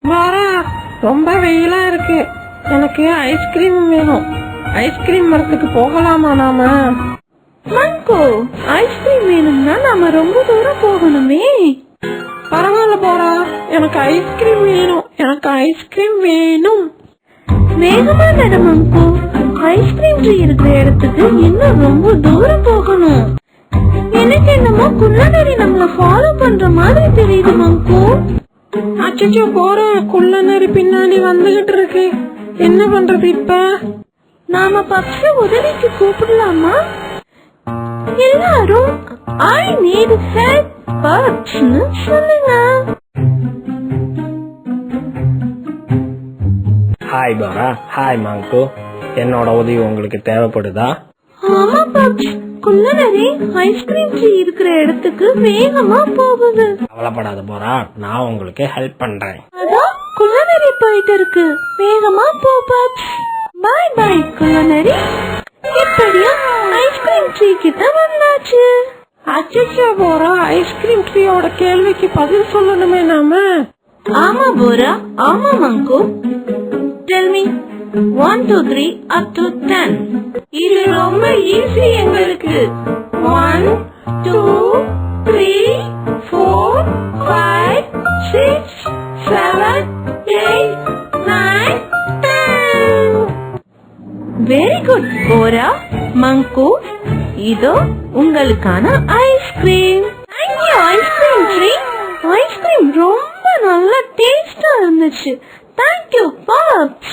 வாரா, ரொம்ப வெயிலா இருக்கு. எனக்கு ஐஸ்கிரீம் வேணும். ஐஸ்கிரீம் மரத்துக்கு போகலாமா நாம? மங்கோ, ஐஸ்கிரீம் வேணும்னா நாம ரொம்ப தூரம் போகணுமே. பரவாயில்ல போறா, எனக்கு ஐஸ்கிரீம் வேணும். எனக்கு ஐஸ்கிரீம் வேணும். வேகமா நட மங்கோ. ஐஸ்கிரீம் ட்ரீ இருக்கிற இடத்துக்கு இன்னும் ரொம்ப தூரம் போகணும். எனக்கு என்னமோ குள்ளநரி நம்மள ஃபாலோ பண்ற மாதிரி தெரியுது மங்கோ. அச்சோ போறா, குள்ள நரி பின்னாடி வந்துகிட்டு இருக்கு. என்ன பண்றது இப்ப? நாம பப்ஸ உதவிக்கு கூப்பிடலாமா? எல்லாரும் ஐ நீட் ஹெல்ப் பப்ஸ்னு சொல்லுங்க. ஹாய் பாரா, ஹாய் மாங்கு. என்னோட உதவி உங்களுக்கு தேவைப்படுதா? ஆமா பப்ஸ், குள்ளநரி ஐஸ்கிரீம் ட்ரீ இருக்கிற இடத்துக்கு வேகமா போகுது. கவலைப்படாத போரா, நான் உங்களுக்கு ஹெல்ப் பண்றேன். அதான் குள்ளநரி போயிட்டு இருக்கு. வேகமா போ பப்ஸ். By by குள்ளநரி. இப்படியா ஐஸ்கிரீம் ட்ரீ கிட்ட வந்தாச்சு. அச்சோ போறா, ஐஸ்கிரீம் ட்ரீயோட கேள்விக்கு பதில் சொல்லணுமே நாம. ஆமா போரா, ஆமா மங்கு. Tell me 1 2 3 up to 10. இது ரொம்ப ஈஸி எங்களுக்கு. 1 2 3 4 5 6 7 8 9 10. வெரி குட் போரா. மங்கு, இதோ உங்களுக்கான ஐஸ்கிரீம். Thank you ஐஸ்கிரீம் ட்ரீ. ஐஸ்கிரீம் ரொம்ப நல்ல டேஸ்டா இருந்துச்சு. Thank you, Pops.